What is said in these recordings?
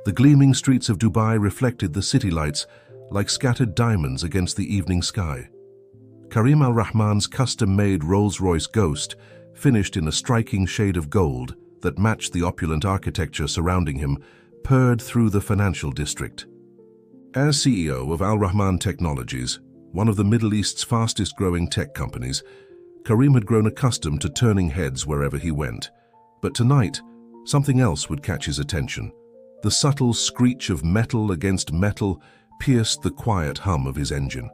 The gleaming streets of Dubai reflected the city lights like scattered diamonds against the evening sky. Karim Al Rahman's custom-made Rolls-Royce Ghost, finished in a striking shade of gold that matched the opulent architecture surrounding him, purred through the financial district. As CEO of Al Rahman Technologies, one of the Middle East's fastest-growing tech companies, Karim had grown accustomed to turning heads wherever he went. But tonight, something else would catch his attention. The subtle screech of metal against metal pierced the quiet hum of his engine.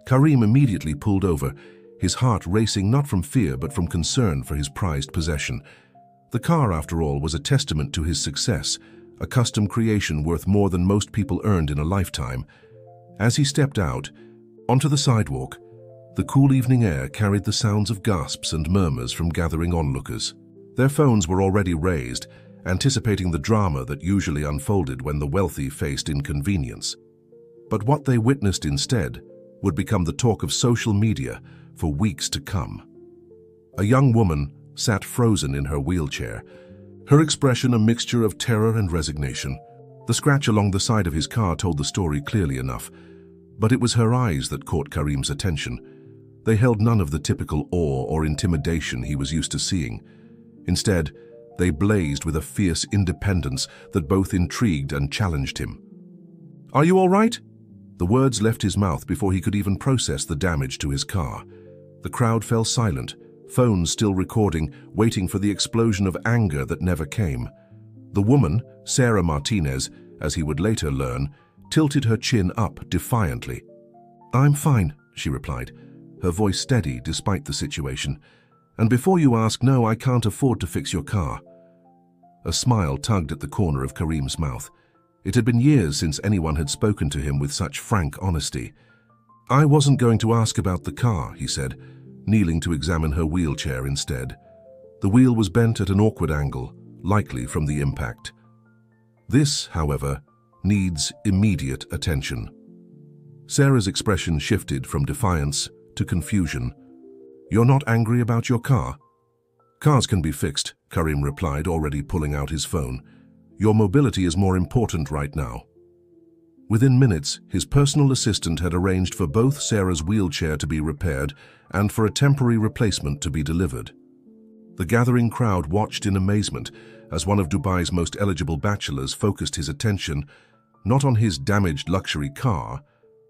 Karim immediately pulled over, his heart racing not from fear but from concern for his prized possession. The car, after all, was a testament to his success, a custom creation worth more than most people earned in a lifetime. As he stepped out, onto the sidewalk, the cool evening air carried the sounds of gasps and murmurs from gathering onlookers. Their phones were already raised, anticipating the drama that usually unfolded when the wealthy faced inconvenience. But what they witnessed instead would become the talk of social media for weeks to come. A young woman sat frozen in her wheelchair, her expression a mixture of terror and resignation. The scratch along the side of his car told the story clearly enough, but it was her eyes that caught Karim's attention. They held none of the typical awe or intimidation he was used to seeing. Instead, they blazed with a fierce independence that both intrigued and challenged him. "Are you all right?" The words left his mouth before he could even process the damage to his car. The crowd fell silent, phones still recording, waiting for the explosion of anger that never came. The woman, Sarah Martinez, as he would later learn, tilted her chin up defiantly. "I'm fine," she replied, her voice steady despite the situation. "And before you ask, no, I can't afford to fix your car." A smile tugged at the corner of Karim's mouth. It had been years since anyone had spoken to him with such frank honesty. "I wasn't going to ask about the car," he said, kneeling to examine her wheelchair instead. The wheel was bent at an awkward angle, likely from the impact. "This, however, needs immediate attention." Sarah's expression shifted from defiance to confusion. "You're not angry about your car?" "Cars can be fixed," Karim replied, already pulling out his phone. "Your mobility is more important right now." Within minutes, his personal assistant had arranged for both Sarah's wheelchair to be repaired and for a temporary replacement to be delivered. The gathering crowd watched in amazement as one of Dubai's most eligible bachelors focused his attention not on his damaged luxury car,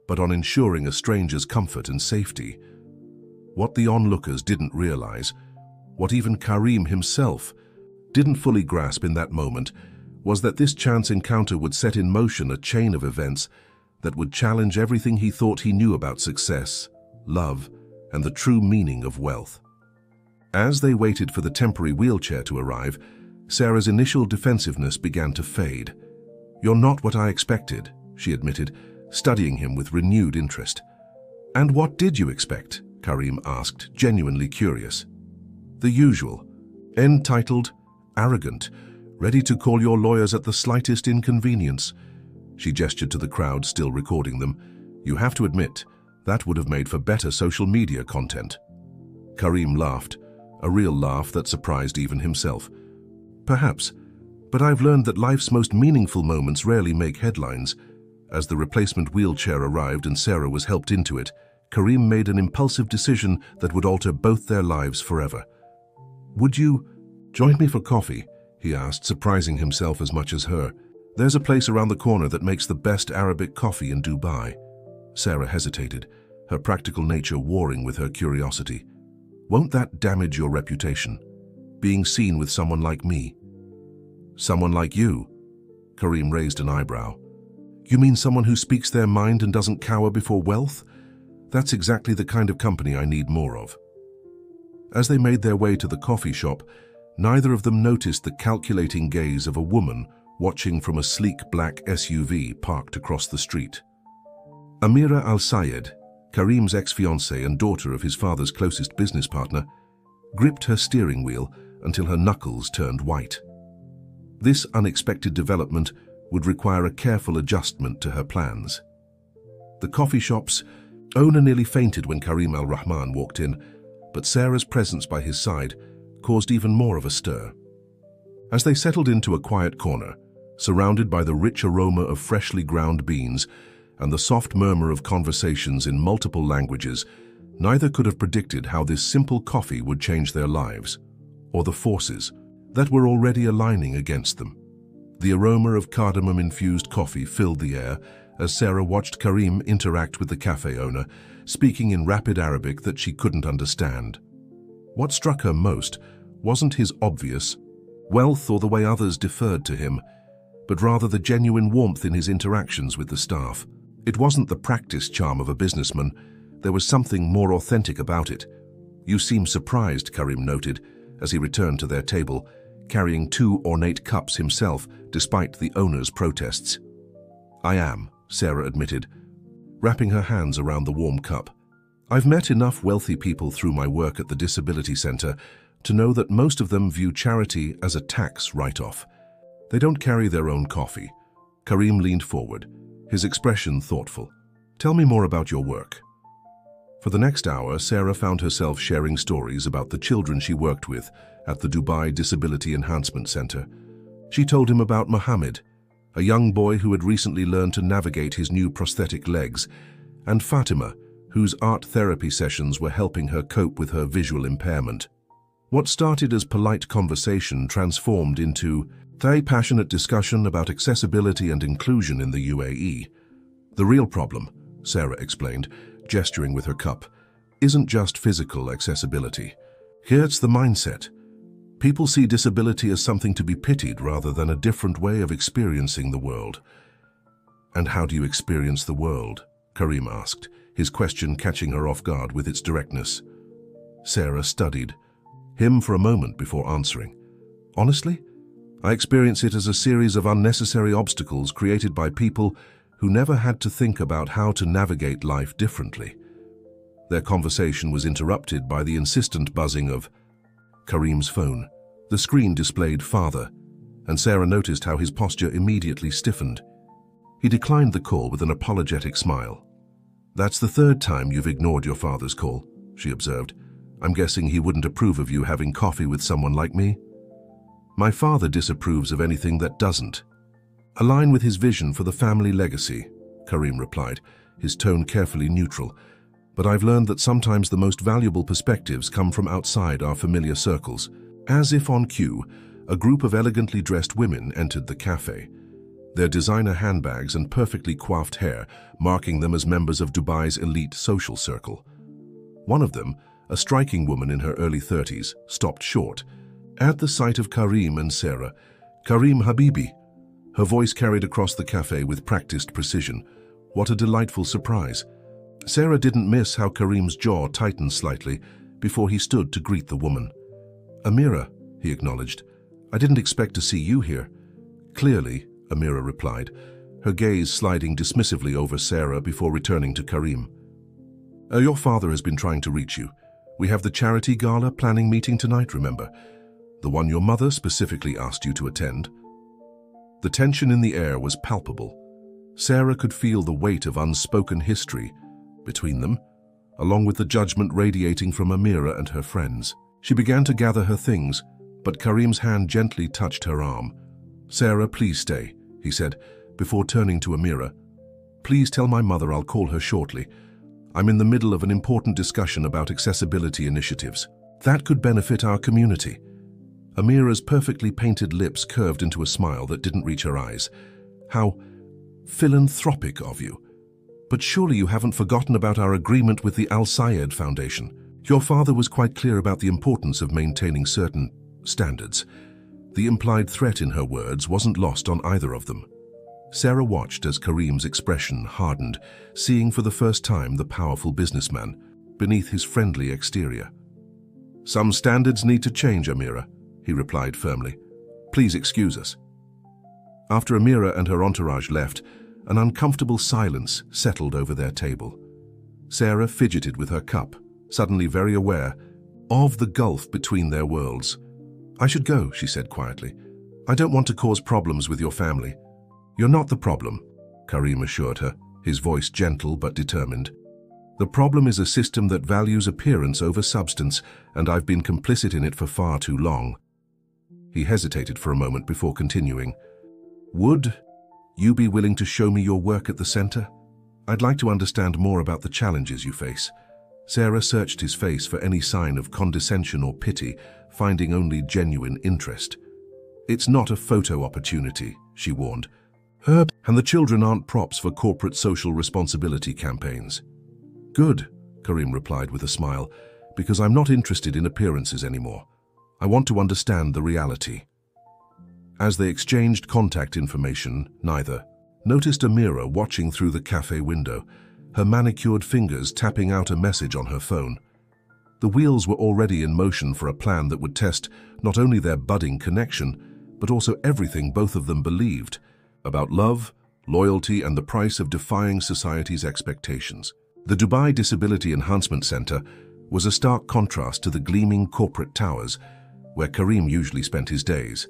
but on ensuring a stranger's comfort and safety. What the onlookers didn't realize, what even Karim himself didn't fully grasp in that moment, was that this chance encounter would set in motion a chain of events that would challenge everything he thought he knew about success, love, and the true meaning of wealth. As they waited for the temporary wheelchair to arrive, Sarah's initial defensiveness began to fade. "You're not what I expected," she admitted, studying him with renewed interest. "And what did you expect?" Karim asked, genuinely curious. "The usual. Entitled, arrogant, ready to call your lawyers at the slightest inconvenience." She gestured to the crowd still recording them. "You have to admit, that would have made for better social media content." Karim laughed, a real laugh that surprised even himself. "Perhaps, but I've learned that life's most meaningful moments rarely make headlines." As the replacement wheelchair arrived and Sarah was helped into it, Karim made an impulsive decision that would alter both their lives forever. "Would you join me for coffee?" he asked, surprising himself as much as her. "There's a place around the corner that makes the best Arabic coffee in Dubai." Sarah hesitated, her practical nature warring with her curiosity. "Won't that damage your reputation, being seen with someone like me?" "Someone like you?" Karim raised an eyebrow. "You mean someone who speaks their mind and doesn't cower before wealth? That's exactly the kind of company I need more of." As they made their way to the coffee shop, neither of them noticed the calculating gaze of a woman watching from a sleek black SUV parked across the street. Amira Al-Sayed, Karim's ex-fiancée and daughter of his father's closest business partner, gripped her steering wheel until her knuckles turned white. This unexpected development would require a careful adjustment to her plans. The coffee shop's owner nearly fainted when Karim Al Rahman walked in, but Sarah's presence by his side caused even more of a stir. As they settled into a quiet corner, Surrounded by the rich aroma of freshly ground beans and the soft murmur of conversations in multiple languages, neither could have predicted how this simple coffee would change their lives, or the forces that were already aligning against them. The aroma of cardamom-infused coffee filled the air as Sarah watched Karim interact with the cafe owner, speaking in rapid Arabic that she couldn't understand. What struck her most wasn't his obvious wealth or the way others deferred to him, but rather the genuine warmth in his interactions with the staff. It wasn't the practiced charm of a businessman. There was something more authentic about it. "You seem surprised," Karim noted, as he returned to their table, carrying 2 ornate cups himself, despite the owner's protests. "I am," Sarah admitted, wrapping her hands around the warm cup. "I've met enough wealthy people through my work at the Disability Center to know that most of them view charity as a tax write-off. They don't carry their own coffee." Karim leaned forward, his expression thoughtful. "Tell me more about your work." For the next hour, Sarah found herself sharing stories about the children she worked with at the Dubai Disability Enhancement Center. She told him about Mohammed, a young boy who had recently learned to navigate his new prosthetic legs, and Fatima, whose art therapy sessions were helping her cope with her visual impairment. What started as polite conversation transformed into a passionate discussion about accessibility and inclusion in the UAE. "The real problem," Sarah explained, gesturing with her cup, "isn't just physical accessibility. Here it's the mindset. People see disability as something to be pitied rather than a different way of experiencing the world." "And how do you experience the world?" Karim asked, his question catching her off guard with its directness. Sarah studied him for a moment before answering. "Honestly, I experience it as a series of unnecessary obstacles created by people who never had to think about how to navigate life differently." Their conversation was interrupted by the insistent buzzing of Karim's phone. The screen displayed "Father," and Sarah noticed how his posture immediately stiffened. He declined the call with an apologetic smile. "That's the 3rd time you've ignored your father's call," she observed. "I'm guessing he wouldn't approve of you having coffee with someone like me?" "My father disapproves of anything that doesn't align with his vision for the family legacy," Karim replied, his tone carefully neutral. "But I've learned that sometimes the most valuable perspectives come from outside our familiar circles." As if on cue, a group of elegantly dressed women entered the cafe, their designer handbags and perfectly coiffed hair marking them as members of Dubai's elite social circle. One of them, a striking woman in her early 30s, stopped short at the sight of Karim and Sarah. "Karim Habibi," her voice carried across the cafe with practiced precision. What a delightful surprise. Sarah didn't miss how Karim's jaw tightened slightly before he stood to greet the woman. "Amira," he acknowledged. "I didn't expect to see you here." "Clearly," Amira replied, her gaze sliding dismissively over Sarah before returning to Karim. Your father has been trying to reach you. We have the charity gala planning meeting tonight, remember? The one your mother specifically asked you to attend." The tension in the air was palpable. Sarah could feel the weight of unspoken history between them, along with the judgment radiating from Amira and her friends. She began to gather her things, but Karim's hand gently touched her arm. "Sarah, please stay," he said, before turning to Amira. "Please tell my mother I'll call her shortly. I'm in the middle of an important discussion about accessibility initiatives that could benefit our community." Amira's perfectly painted lips curved into a smile that didn't reach her eyes. "How philanthropic of you. But surely you haven't forgotten about our agreement with the Al Sayed Foundation. Your father was quite clear about the importance of maintaining certain standards." The implied threat in her words wasn't lost on either of them. Sarah watched as Karim's expression hardened, seeing for the first time the powerful businessman beneath his friendly exterior. "Some standards need to change, Amira," he replied firmly. "Please excuse us." After Amira and her entourage left, an uncomfortable silence settled over their table. Sarah fidgeted with her cup, suddenly very aware of the gulf between their worlds. "I should go," she said quietly. "I don't want to cause problems with your family." "You're not the problem," Karim assured her, his voice gentle but determined. "The problem is a system that values appearance over substance, and I've been complicit in it for far too long." He hesitated for a moment before continuing. Would you be willing to show me your work at the center? I'd like to understand more about the challenges you face. Sarah searched his face for any sign of condescension or pity, finding only genuine interest. It's not a photo opportunity, she warned. And the children aren't props for corporate social responsibility campaigns. Good, Karim replied with a smile, because I'm not interested in appearances anymore. I want to understand the reality. As they exchanged contact information, neither noticed Amira watching through the cafe window, her manicured fingers tapping out a message on her phone. The wheels were already in motion for a plan that would test not only their budding connection, but also everything both of them believed about love, loyalty, and the price of defying society's expectations. The Dubai Disability Enhancement Center was a stark contrast to the gleaming corporate towers where Karim usually spent his days.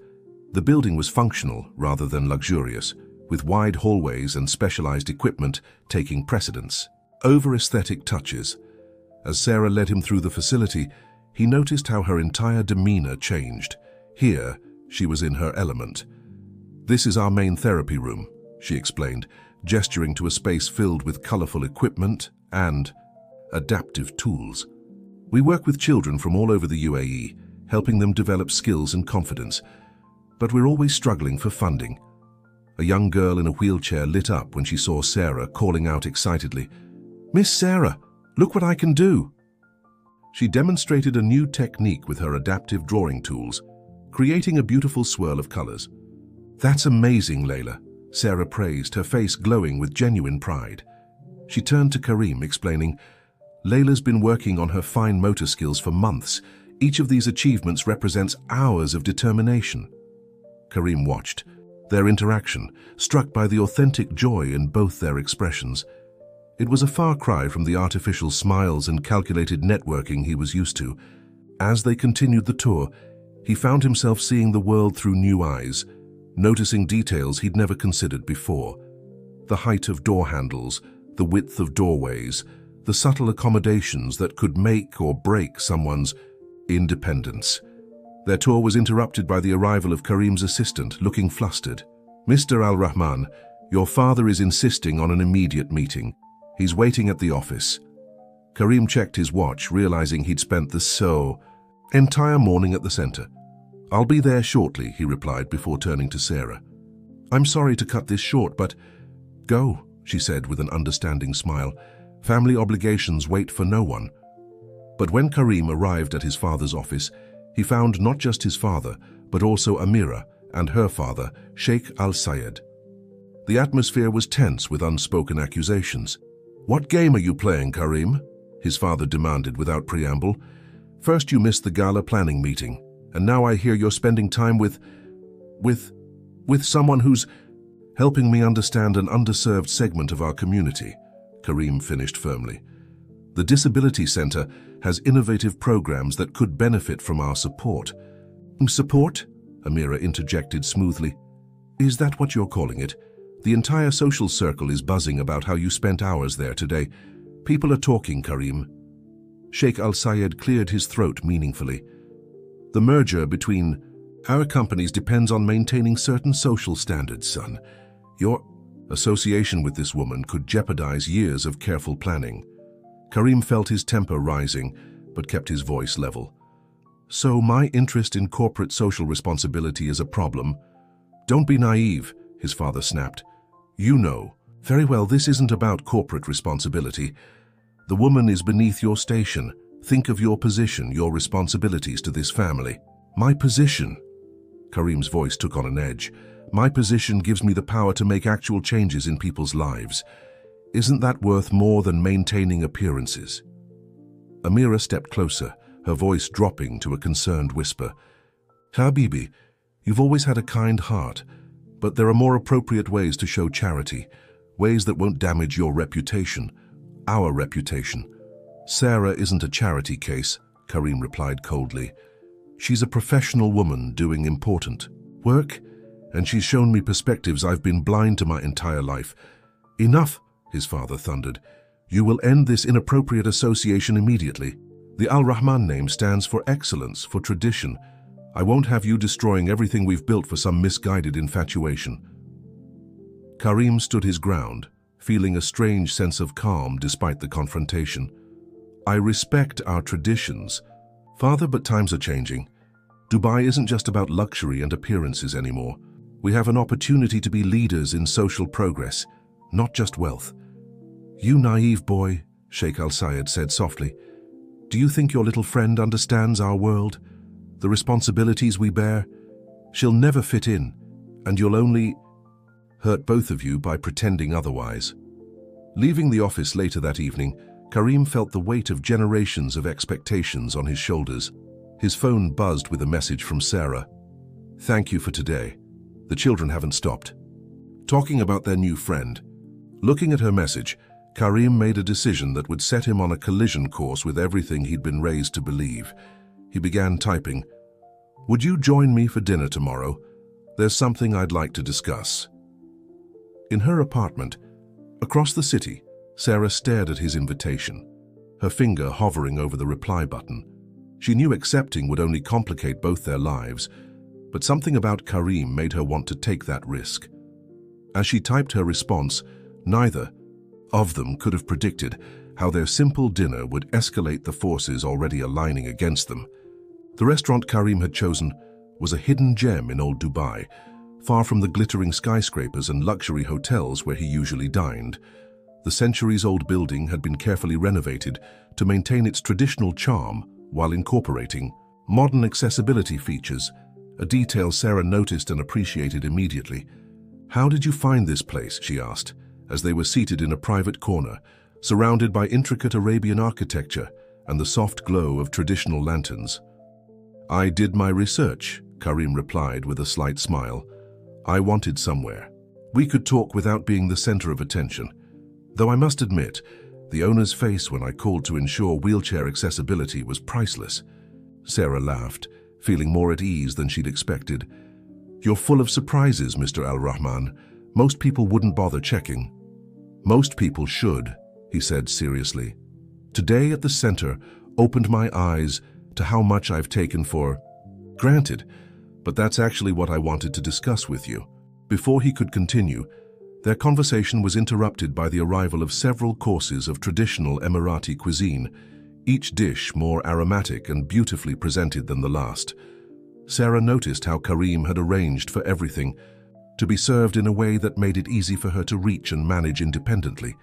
The building was functional rather than luxurious, with wide hallways and specialized equipment taking precedence over aesthetic touches. As Sarah led him through the facility, he noticed how her entire demeanor changed. Here, she was in her element. "This is our main therapy room," she explained, gesturing to a space filled with colorful equipment and adaptive tools. "We work with children from all over the UAE, helping them develop skills and confidence. But we're always struggling for funding." A young girl in a wheelchair lit up when she saw Sarah, calling out excitedly, "Miss Sarah, look what I can do!" She demonstrated a new technique with her adaptive drawing tools, creating a beautiful swirl of colors. "That's amazing, Layla," Sarah praised, her face glowing with genuine pride. She turned to Karim, explaining, "Layla's been working on her fine motor skills for months. Each of these achievements represents hours of determination." Karim watched their interaction, struck by the authentic joy in both their expressions. It was a far cry from the artificial smiles and calculated networking he was used to. As they continued the tour, he found himself seeing the world through new eyes, noticing details he'd never considered before. The height of door handles, the width of doorways, the subtle accommodations that could make or break someone's independence. Their tour was interrupted by the arrival of Karim's assistant, looking flustered. "Mr. Al-Rahman, your father is insisting on an immediate meeting. He's waiting at the office." Karim checked his watch, realizing he'd spent the entire morning at the center. "I'll be there shortly," he replied before turning to Sarah. "I'm sorry to cut this short, but—" "Go," she said with an understanding smile. "Family obligations wait for no one." But when Karim arrived at his father's office, he found not just his father, but also Amira and her father, Sheikh Al-Sayed. The atmosphere was tense with unspoken accusations. "What game are you playing, Karim?" his father demanded without preamble. "First you missed the gala planning meeting, and now I hear you're spending time with someone who's helping me understand an underserved segment of our community," Karim finished firmly. "The Disability Center has innovative programs that could benefit from our support." "Support?" Amira interjected smoothly. "Is that what you're calling it? The entire social circle is buzzing about how you spent hours there today. People are talking, Karim." Sheikh Al-Sayed cleared his throat meaningfully. "The merger between our companies depends on maintaining certain social standards, son. Your association with this woman could jeopardize years of careful planning." Karim felt his temper rising, but kept his voice level. "So my interest in corporate social responsibility is a problem?" "Don't be naive," his father snapped. "You know very well this isn't about corporate responsibility. The woman is beneath your station. Think of your position, your responsibilities to this family." "My position?" Karim's voice took on an edge. "My position gives me the power to make actual changes in people's lives. Isn't that worth more than maintaining appearances?" Amira stepped closer, her voice dropping to a concerned whisper. "Habibi, you've always had a kind heart, but there are more appropriate ways to show charity, ways that won't damage your reputation, our reputation." "Sarah isn't a charity case," Karim replied coldly. "She's a professional woman doing important work, and she's shown me perspectives I've been blind to my entire life." "Enough," his father thundered. "You will end this inappropriate association immediately. The Al-Rahman name stands for excellence, for tradition. I won't have you destroying everything we've built for some misguided infatuation." Karim stood his ground, feeling a strange sense of calm despite the confrontation. I respect our traditions, Father, but times are changing. Dubai isn't just about luxury and appearances anymore. We have an opportunity to be leaders in social progress, not just wealth. You naive boy, Sheikh Al-Sayed said softly. Do you think your little friend understands our world? The responsibilities we bear? She'll never fit in, and you'll only hurt both of you by pretending otherwise. Leaving the office later that evening, Karim felt the weight of generations of expectations on his shoulders. His phone buzzed with a message from Sarah. Thank you for today. The children haven't stopped talking about their new friend. Looking at her message, Karim made a decision that would set him on a collision course with everything he'd been raised to believe. He began typing, Would you join me for dinner tomorrow? There's something I'd like to discuss. In her apartment, across the city, Sarah stared at his invitation, her finger hovering over the reply button. She knew accepting would only complicate both their lives, but something about Karim made her want to take that risk. As she typed her response, neither of them could have predicted how their simple dinner would escalate the forces already aligning against them. The restaurant Karim had chosen was a hidden gem in old Dubai, far from the glittering skyscrapers and luxury hotels where he usually dined. The centuries-old building had been carefully renovated to maintain its traditional charm while incorporating modern accessibility features, a detail Sarah noticed and appreciated immediately. How did you find this place, she asked, as they were seated in a private corner, surrounded by intricate Arabian architecture and the soft glow of traditional lanterns. I did my research, Karim replied with a slight smile. I wanted somewhere we could talk without being the center of attention. Though I must admit, the owner's face when I called to ensure wheelchair accessibility was priceless. Sarah laughed, feeling more at ease than she'd expected. You're full of surprises, Mr. Al-Rahman. Most people wouldn't bother checking. Most people should, he said seriously. Today at the center opened my eyes to how much I've taken for granted, but that's actually what I wanted to discuss with you. Before he could continue, their conversation was interrupted by the arrival of several courses of traditional Emirati cuisine, each dish more aromatic and beautifully presented than the last. Sarah noticed how Karim had arranged for everything to be served in a way that made it easy for her to reach and manage independently,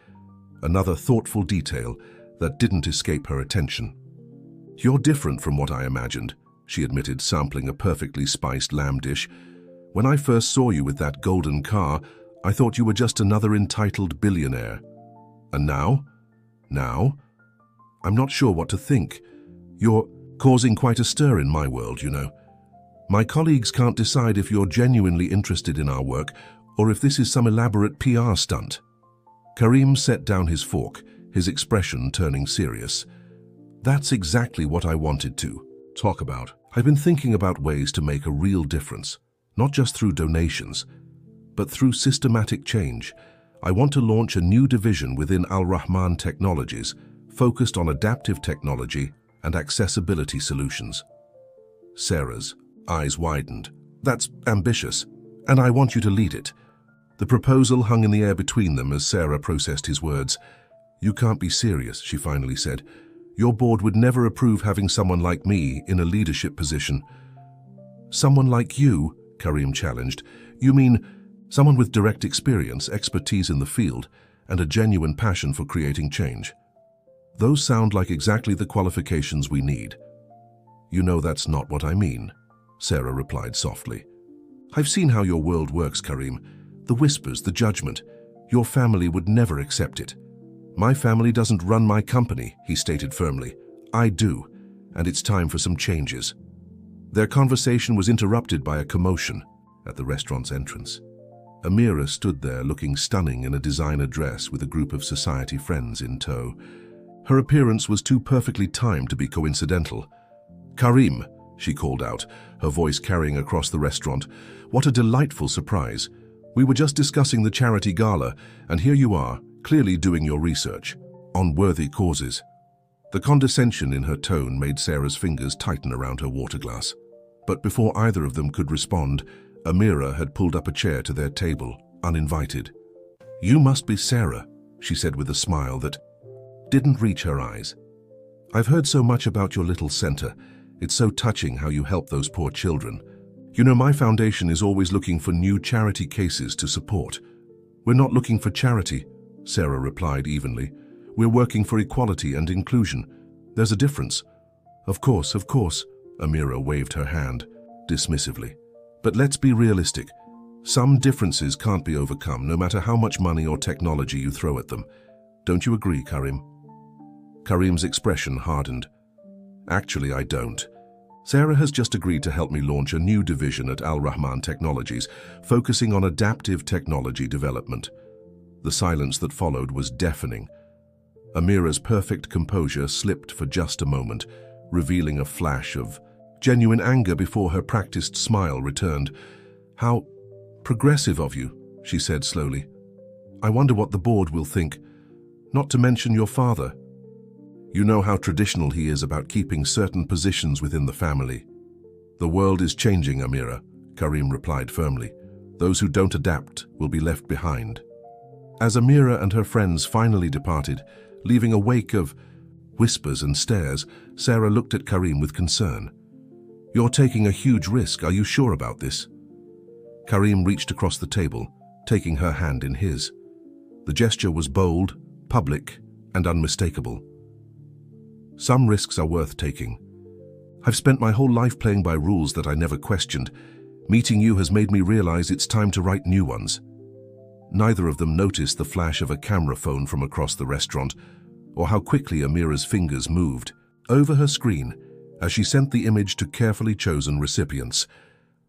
another thoughtful detail that didn't escape her attention. You're different from what I imagined, she admitted, sampling a perfectly spiced lamb dish. When I first saw you with that golden car, I thought you were just another entitled billionaire. And now? Now? I'm not sure what to think. You're causing quite a stir in my world, you know. My colleagues can't decide if you're genuinely interested in our work or if this is some elaborate PR stunt. Karim set down his fork, his expression turning serious. That's exactly what I wanted to talk about. I've been thinking about ways to make a real difference, not just through donations, but through systematic change. I want to launch a new division within Al-Rahman Technologies, focused on adaptive technology and accessibility solutions. Sarah's eyes widened. That's ambitious, and I want you to lead it. The proposal hung in the air between them as Sarah processed his words. You can't be serious, she finally said. Your board would never approve having someone like me in a leadership position. Someone like you, Karim challenged. You mean someone with direct experience, expertise in the field, and a genuine passion for creating change. Those sound like exactly the qualifications we need. You know that's not what I mean, Sarah replied softly. I've seen how your world works, Karim. The whispers, the judgment. Your family would never accept it. My family doesn't run my company, he stated firmly. I do, and it's time for some changes. Their conversation was interrupted by a commotion at the restaurant's entrance. Amira stood there looking stunning in a designer dress with a group of society friends in tow. Her appearance was too perfectly timed to be coincidental. Karim, she called out, her voice carrying across the restaurant. What a delightful surprise. We were just discussing the charity gala, and here you are, clearly doing your research on worthy causes. The condescension in her tone made Sarah's fingers tighten around her water glass. But before either of them could respond, Amira had pulled up a chair to their table, uninvited. "You must be Sarah," she said with a smile that didn't reach her eyes. "I've heard so much about your little center. It's so touching how you help those poor children. You know, my foundation is always looking for new charity cases to support." "We're not looking for charity," Sarah replied evenly. "We're working for equality and inclusion. There's a difference." Of course, Amira waved her hand dismissively. "But let's be realistic. Some differences can't be overcome, no matter how much money or technology you throw at them. Don't you agree, Karim?" Karim's expression hardened. "Actually, I don't. Sarah has just agreed to help me launch a new division at Al Rahman Technologies, focusing on adaptive technology development." The silence that followed was deafening. Amira's perfect composure slipped for just a moment, revealing a flash of genuine anger before her practiced smile returned. "How progressive of you," she said slowly. "I wonder what the board will think. Not to mention your father. You know how traditional he is about keeping certain positions within the family." "The world is changing, Amira," Karim replied firmly. "Those who don't adapt will be left behind." As Amira and her friends finally departed, leaving a wake of whispers and stares, Sarah looked at Karim with concern. "You're taking a huge risk. Are you sure about this?" Karim reached across the table, taking her hand in his. The gesture was bold, public, and unmistakable. "Some risks are worth taking. I've spent my whole life playing by rules that I never questioned. Meeting you has made me realize it's time to write new ones." Neither of them noticed the flash of a camera phone from across the restaurant, or how quickly Amira's fingers moved over her screen as she sent the image to carefully chosen recipients.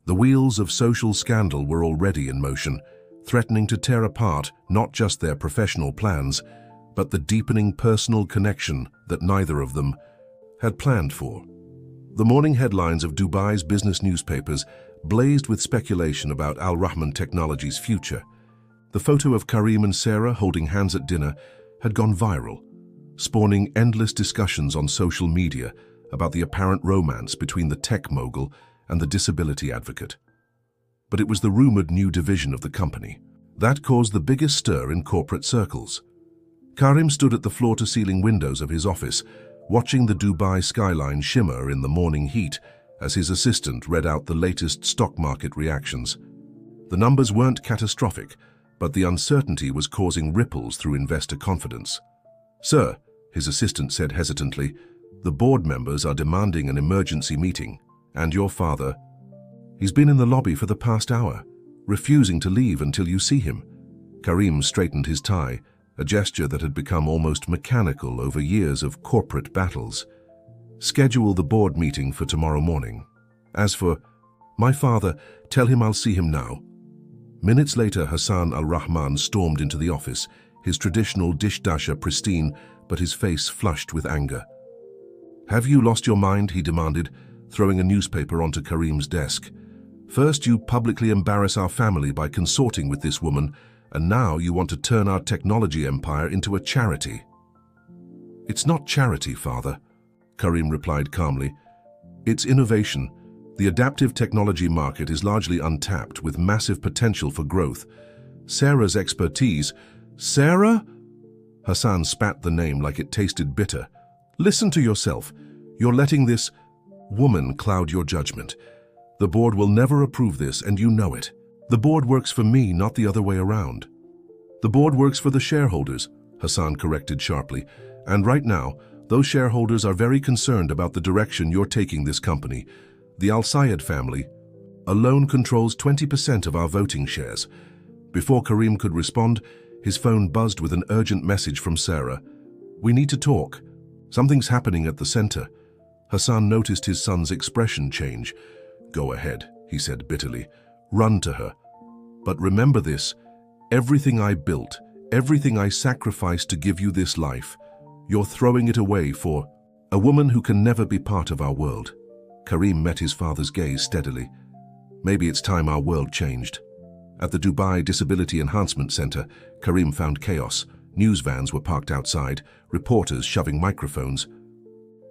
The wheels of social scandal were already in motion, threatening to tear apart not just their professional plans, but the deepening personal connection that neither of them had planned for. The morning headlines of Dubai's business newspapers blazed with speculation about Al Rahman Technologies' future. The photo of Karim and Sarah holding hands at dinner had gone viral, spawning endless discussions on social media about the apparent romance between the tech mogul and the disability advocate. But it was the rumored new division of the company that caused the biggest stir in corporate circles. Karim stood at the floor-to-ceiling windows of his office, watching the Dubai skyline shimmer in the morning heat as his assistant read out the latest stock market reactions. The numbers weren't catastrophic, but the uncertainty was causing ripples through investor confidence. "Sir," his assistant said hesitantly, "the board members are demanding an emergency meeting, and your father, he's been in the lobby for the past hour, refusing to leave until you see him." Karim straightened his tie, a gesture that had become almost mechanical over years of corporate battles. "Schedule the board meeting for tomorrow morning. As for my father, tell him I'll see him now." Minutes later, Hassan al-Rahman stormed into the office, his traditional dishdasha pristine, but his face flushed with anger. "Have you lost your mind?" he demanded, throwing a newspaper onto Karim's desk. "First, you publicly embarrass our family by consorting with this woman, and now you want to turn our technology empire into a charity." "It's not charity, father," Karim replied calmly. "It's innovation. The adaptive technology market is largely untapped, with massive potential for growth. Sarah's expertise—" "Sarah?" Hassan spat the name like it tasted bitter. "Listen to yourself. You're letting this woman cloud your judgment. The board will never approve this, and you know it. The board works for me, not the other way around." "The board works for the shareholders," Hassan corrected sharply. "And right now, those shareholders are very concerned about the direction you're taking this company. The Al Sayed family alone controls 20% of our voting shares." Before Karim could respond, his phone buzzed with an urgent message from Sarah. "We need to talk. Something's happening at the center." Hassan noticed his son's expression change. "Go ahead," he said bitterly. "Run to her. But remember this, everything I built, everything I sacrificed to give you this life, you're throwing it away for a woman who can never be part of our world." Karim met his father's gaze steadily. Maybe it's time our world changed. At the Dubai Disability Enhancement Center, Karim found chaos. News vans were parked outside, reporters shoving microphones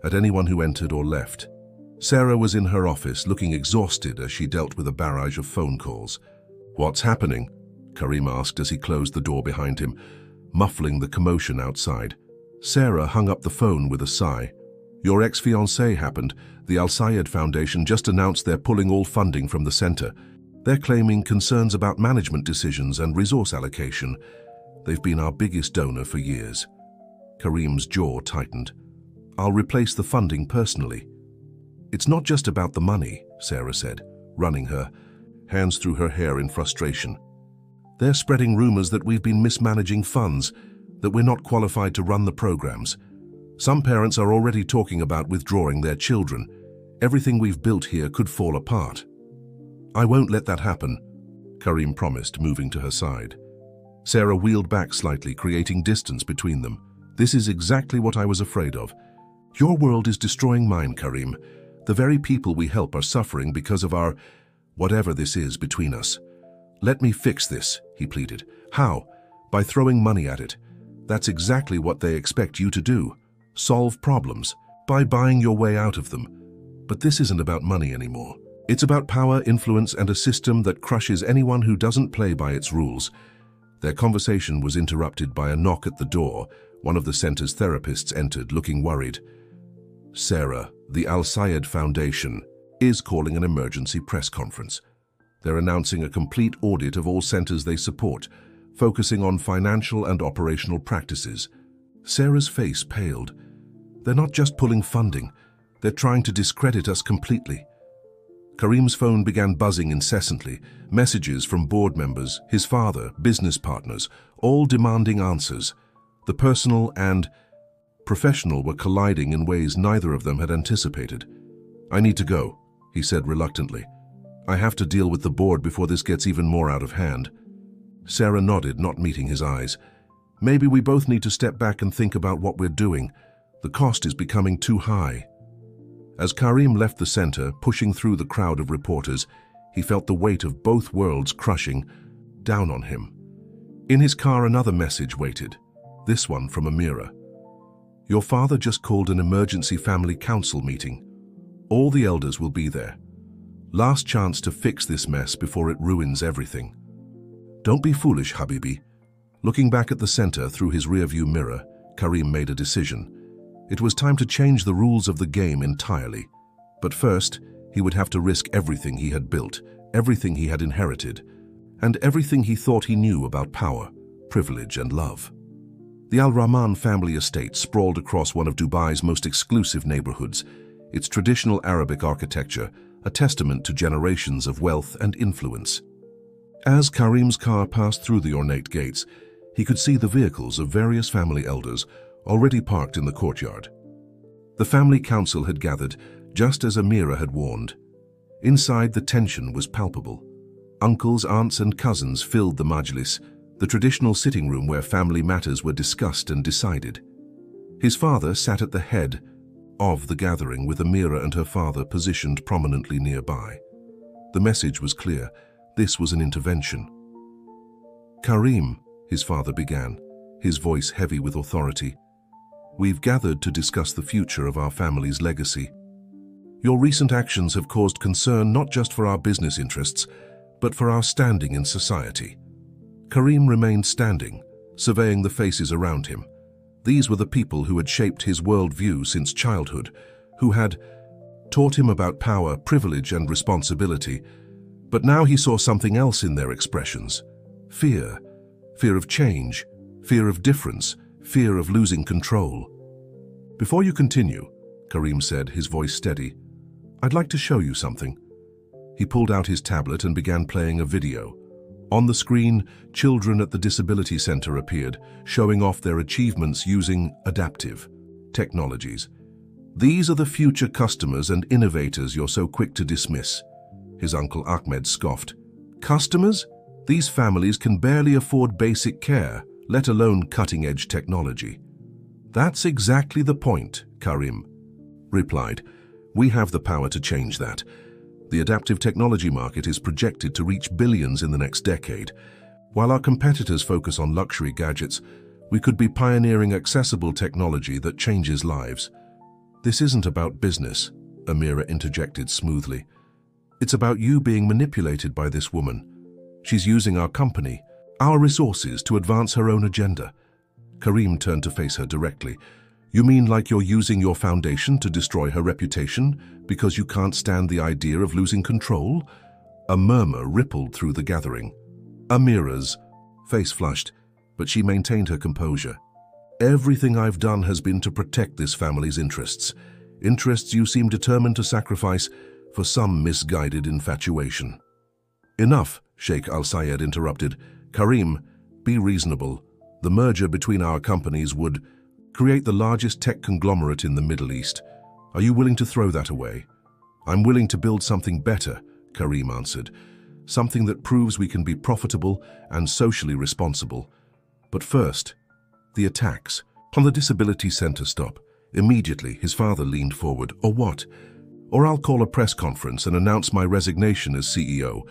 at anyone who entered or left. Sarah was in her office, looking exhausted as she dealt with a barrage of phone calls. "What's happening?" Karim asked as he closed the door behind him, muffling the commotion outside. Sarah hung up the phone with a sigh. Your ex-fiancé happened. The Al Sayed Foundation just announced they're pulling all funding from the center. They're claiming concerns about management decisions and resource allocation. They've been our biggest donor for years. Karim's jaw tightened. I'll replace the funding personally. It's not just about the money, Sarah said, running her hands through her hair in frustration. They're spreading rumors that we've been mismanaging funds, that we're not qualified to run the programs. Some parents are already talking about withdrawing their children. Everything we've built here could fall apart. I won't let that happen, Karim promised, moving to her side. Sarah wheeled back slightly, creating distance between them. This is exactly what I was afraid of. Your world is destroying mine, Karim. The very people we help are suffering because of our whatever this is between us. Let me fix this, he pleaded. How? By throwing money at it. That's exactly what they expect you to do. Solve problems by buying your way out of them. But this isn't about money anymore. It's about power, influence, and a system that crushes anyone who doesn't play by its rules. Their conversation was interrupted by a knock at the door. One of the center's therapists entered, looking worried. Sarah, the Al Sayed Foundation, is calling an emergency press conference. They're announcing a complete audit of all centers they support, focusing on financial and operational practices. Sarah's face paled. They're not just pulling funding, they're trying to discredit us completely. Karim's phone began buzzing incessantly, messages from board members, his father, business partners, all demanding answers. The personal and professional were colliding in ways neither of them had anticipated. I need to go, he said reluctantly. I have to deal with the board before this gets even more out of hand. Sarah nodded, not meeting his eyes. Maybe we both need to step back and think about what we're doing. The cost is becoming too high. As Karim left the center, pushing through the crowd of reporters, he felt the weight of both worlds crushing down on him. In his car, another message waited, this one from Amira. Your father just called an emergency family council meeting. All the elders will be there. Last chance to fix this mess before it ruins everything. Don't be foolish, Habibi. Looking back at the center through his rearview mirror, Karim made a decision. It was time to change the rules of the game entirely. But first, he would have to risk everything he had built, everything he had inherited, and everything he thought he knew about power, privilege, and love. The Al Rahman family estate sprawled across one of Dubai's most exclusive neighborhoods, its traditional Arabic architecture, a testament to generations of wealth and influence. As Karim's car passed through the ornate gates, he could see the vehicles of various family elders already parked in the courtyard. The family council had gathered, just as Amira had warned. Inside, the tension was palpable. Uncles, aunts, and cousins filled the majlis, the traditional sitting room where family matters were discussed and decided. His father sat at the head of the gathering, with Amira and her father positioned prominently nearby. The message was clear. This was an intervention. Karim, his father began, his voice heavy with authority. We've gathered to discuss the future of our family's legacy. Your recent actions have caused concern not just for our business interests, but for our standing in society. Karim remained standing, surveying the faces around him. These were the people who had shaped his worldview since childhood, who had taught him about power, privilege, and responsibility. But now he saw something else in their expressions. Fear. Fear of change, fear of difference, fear of losing control. Before you continue, Karim said, his voice steady, I'd like to show you something. He pulled out his tablet and began playing a video. On the screen, children at the Disability Center appeared, showing off their achievements using adaptive technologies. These are the future customers and innovators you're so quick to dismiss. His uncle Ahmed scoffed. Customers? These families can barely afford basic care, let alone cutting-edge technology. That's exactly the point, Karim replied. We have the power to change that. The adaptive technology market is projected to reach billions in the next decade. While our competitors focus on luxury gadgets, we could be pioneering accessible technology that changes lives. This isn't about business, Amira interjected smoothly. It's about you being manipulated by this woman. She's using our company, Our resources to advance her own agenda. Karim turned to face her directly. You mean like you're using your foundation to destroy her reputation because you can't stand the idea of losing control? A murmur rippled through the gathering. Amira's face flushed, but she maintained her composure. Everything I've done has been to protect this family's interests. Interests you seem determined to sacrifice for some misguided infatuation. Enough, Sheikh Al-Sayed interrupted. Karim, be reasonable. The merger between our companies would create the largest tech conglomerate in the Middle East. Are you willing to throw that away? I'm willing to build something better, Karim answered. Something that proves we can be profitable and socially responsible. But first, the attacks. On the disability center stop. Immediately, his father leaned forward. Or what? Or I'll call a press conference and announce my resignation as CEO.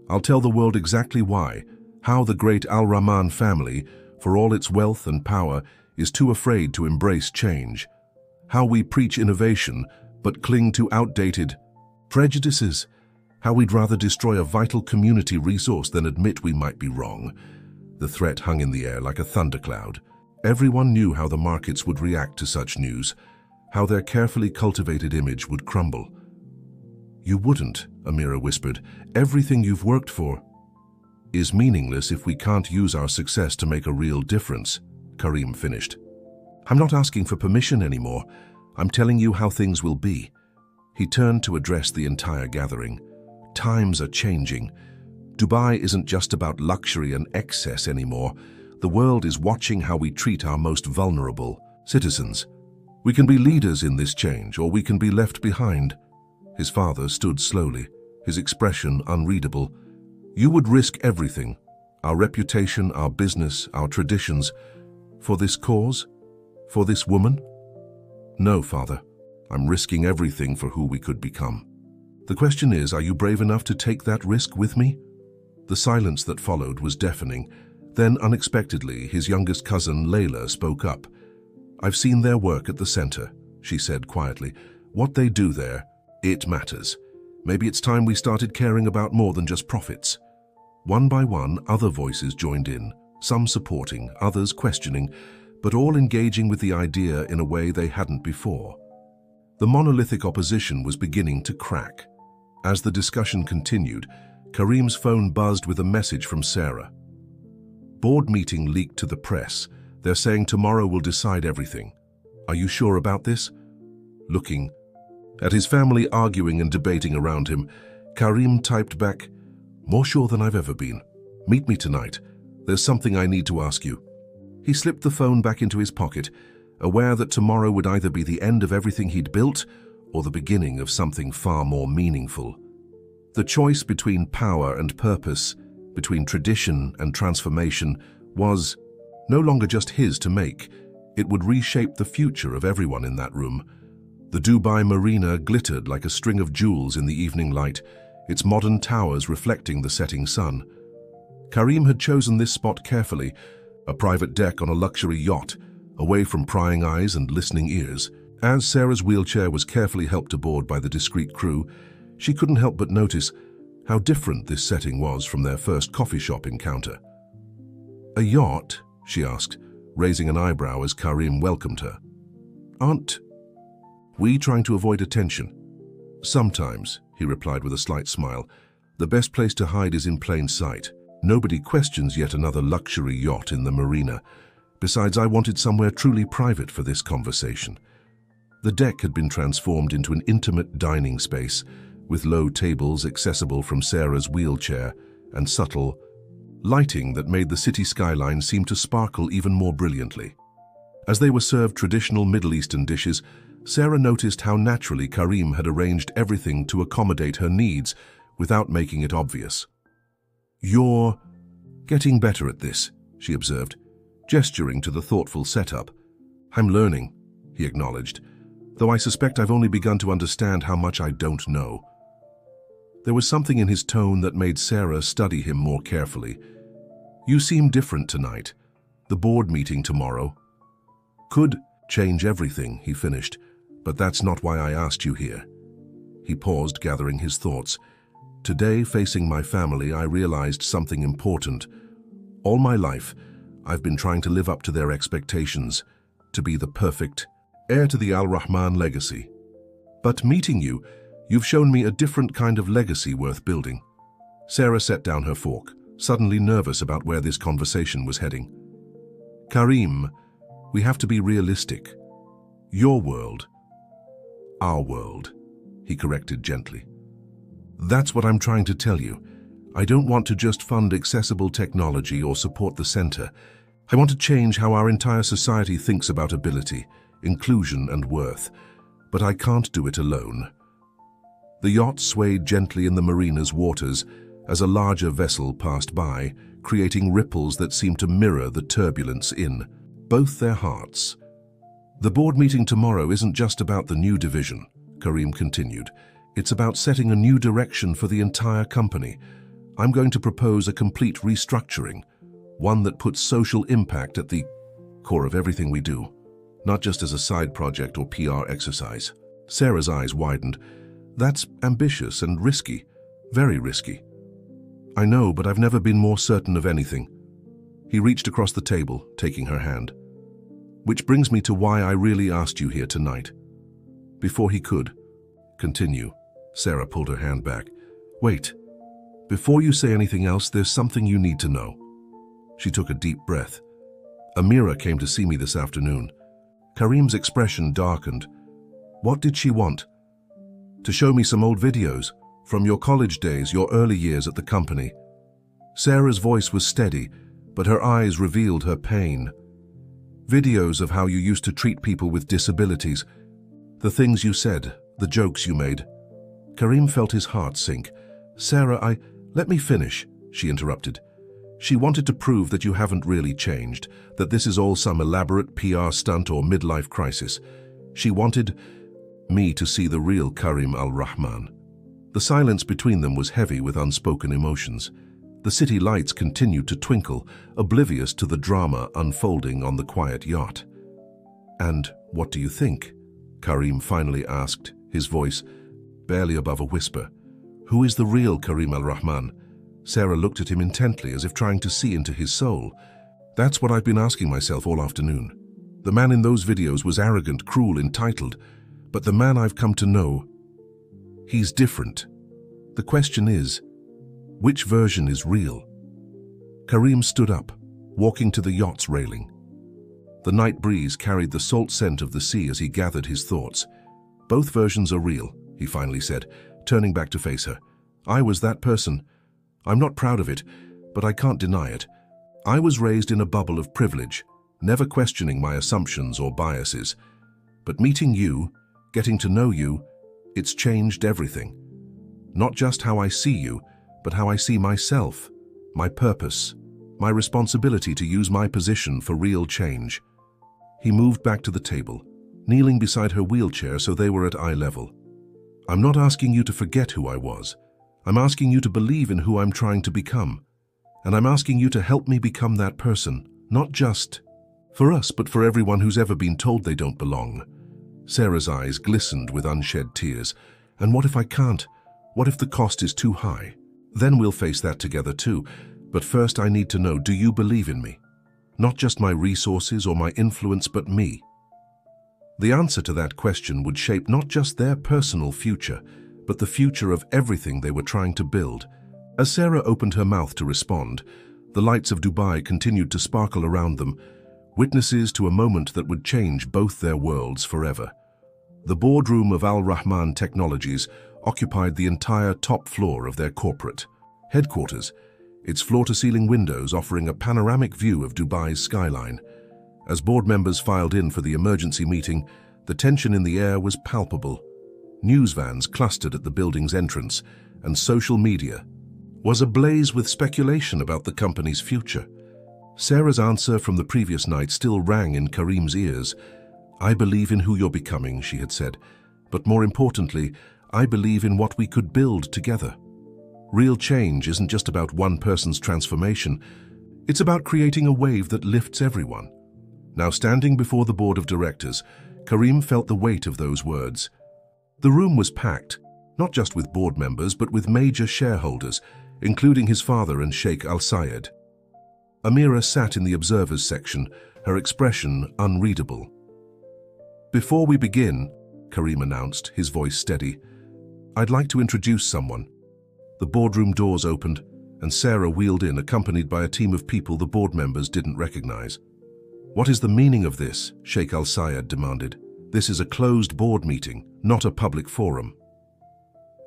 I'll tell the world exactly why, how the great Al-Rahman family, for all its wealth and power, is too afraid to embrace change. How we preach innovation, but cling to outdated prejudices. How we'd rather destroy a vital community resource than admit we might be wrong. The threat hung in the air like a thundercloud. Everyone knew how the markets would react to such news, how their carefully cultivated image would crumble. You wouldn't, Amira whispered. Everything you've worked for is meaningless if we can't use our success to make a real difference, Karim finished. I'm not asking for permission anymore. I'm telling you how things will be. He turned to address the entire gathering. Times are changing. Dubai isn't just about luxury and excess anymore. The world is watching how we treat our most vulnerable citizens. We can be leaders in this change, or we can be left behind. His father stood slowly, his expression unreadable. You would risk everything, our reputation, our business, our traditions, for this cause? For this woman? No, father. I'm risking everything for who we could become. The question is, are you brave enough to take that risk with me? The silence that followed was deafening. Then, unexpectedly, his youngest cousin, Layla, spoke up. I've seen their work at the center, she said quietly. What they do there, it matters. Maybe it's time we started caring about more than just profits. One by one, other voices joined in, some supporting, others questioning, but all engaging with the idea in a way they hadn't before. The monolithic opposition was beginning to crack. As the discussion continued, Karim's phone buzzed with a message from Sarah. Board meeting leaked to the press. They're saying tomorrow will decide everything. Are you sure about this? Looking at his family arguing and debating around him, Karim typed back, more sure than I've ever been. Meet me tonight. There's something I need to ask you. He slipped the phone back into his pocket, aware that tomorrow would either be the end of everything he'd built or the beginning of something far more meaningful. The choice between power and purpose, between tradition and transformation, was no longer just his to make. It would reshape the future of everyone in that room. The Dubai Marina glittered like a string of jewels in the evening light, its modern towers reflecting the setting sun. Karim had chosen this spot carefully, a private deck on a luxury yacht, away from prying eyes and listening ears. As Sarah's wheelchair was carefully helped aboard by the discreet crew, she couldn't help but notice how different this setting was from their first coffee shop encounter. A yacht? She asked, raising an eyebrow as Karim welcomed her. Aren't we trying to avoid attention? Sometimes, he replied with a slight smile. The best place to hide is in plain sight. Nobody questions yet another luxury yacht in the marina. Besides, I wanted somewhere truly private for this conversation. The deck had been transformed into an intimate dining space, with low tables accessible from Sarah's wheelchair and subtle lighting that made the city skyline seem to sparkle even more brilliantly. As they were served traditional Middle Eastern dishes, Sarah noticed how naturally Karim had arranged everything to accommodate her needs without making it obvious. You're getting better at this, she observed, gesturing to the thoughtful setup. I'm learning, he acknowledged, though I suspect I've only begun to understand how much I don't know. There was something in his tone that made Sarah study him more carefully. You seem different tonight. The board meeting tomorrow could change everything, he finished, but that's not why I asked you here. He paused, gathering his thoughts. Today, facing my family, I realized something important. All my life, I've been trying to live up to their expectations, to be the perfect heir to the Al Rahman legacy. But meeting you, you've shown me a different kind of legacy worth building. Sarah set down her fork, suddenly nervous about where this conversation was heading. Karim, we have to be realistic. Your world, our world, he corrected gently. That's what I'm trying to tell you. I don't want to just fund accessible technology or support the center. I want to change how our entire society thinks about ability, inclusion, and worth. But I can't do it alone. The yacht swayed gently in the marina's waters as a larger vessel passed by, creating ripples that seemed to mirror the turbulence in both their hearts. The board meeting tomorrow isn't just about the new division, Karim continued. It's about setting a new direction for the entire company. I'm going to propose a complete restructuring, one that puts social impact at the core of everything we do, not just as a side project or PR exercise. Sarah's eyes widened. That's ambitious and risky, very risky. I know, but I've never been more certain of anything. He reached across the table, taking her hand. Which brings me to why I really asked you here tonight. Before he could continue, Sarah pulled her hand back. Wait. Before you say anything else, there's something you need to know. She took a deep breath. Amira came to see me this afternoon. Karim's expression darkened. What did she want? To show me some old videos, from your college days, your early years at the company. Sarah's voice was steady, but her eyes revealed her pain. Videos of how you used to treat people with disabilities, the things you said, the jokes you made. Karim felt his heart sink. Sarah, let me finish, she interrupted. She wanted to prove that you haven't really changed, that this is all some elaborate PR stunt or midlife crisis. She wanted me to see the real Karim Al Rahman. The silence between them was heavy with unspoken emotions. The city lights continued to twinkle, oblivious to the drama unfolding on the quiet yacht. And what do you think? Karim finally asked, his voice barely above a whisper. Who is the real Karim Al Rahman? Sarah looked at him intently, as if trying to see into his soul. That's what I've been asking myself all afternoon. The man in those videos was arrogant, cruel, entitled. But the man I've come to know, he's different. The question is, which version is real? Karim stood up, walking to the yacht's railing. The night breeze carried the salt scent of the sea as he gathered his thoughts. Both versions are real, he finally said, turning back to face her. I was that person. I'm not proud of it, but I can't deny it. I was raised in a bubble of privilege, never questioning my assumptions or biases. But meeting you, getting to know you, it's changed everything. Not just how I see you, but how I see myself, my purpose, my responsibility to use my position for real change. He moved back to the table, kneeling beside her wheelchair so they were at eye level. I'm not asking you to forget who I was. I'm asking you to believe in who I'm trying to become. And I'm asking you to help me become that person, not just for us, but for everyone who's ever been told they don't belong. Sarah's eyes glistened with unshed tears. And what if I can't? What if the cost is too high? Then we'll face that together too. But first I need to know, do you believe in me? Not just my resources or my influence, but me. The answer to that question would shape not just their personal future, but the future of everything they were trying to build. As Sarah opened her mouth to respond, the lights of Dubai continued to sparkle around them, witnesses to a moment that would change both their worlds forever. The boardroom of Al Rahman Technologies occupied the entire top floor of their corporate headquarters, its floor-to-ceiling windows offering a panoramic view of Dubai's skyline. As board members filed in for the emergency meeting, the tension in the air was palpable. News vans clustered at the building's entrance, and social media was ablaze with speculation about the company's future. Sarah's answer from the previous night still rang in Karim's ears. I believe in who you're becoming, she had said, but more importantly, I believe in what we could build together. Real change isn't just about one person's transformation. It's about creating a wave that lifts everyone. Now standing before the board of directors, Karim felt the weight of those words. The room was packed, not just with board members, but with major shareholders, including his father and Sheikh Al Sayed. Amira sat in the observers section, her expression unreadable. "Before we begin," Karim announced, his voice steady, "I'd like to introduce someone." The boardroom doors opened, and Sarah wheeled in, accompanied by a team of people the board members didn't recognize. "What is the meaning of this?" Sheikh Al-Sayed demanded. "This is a closed board meeting, not a public forum."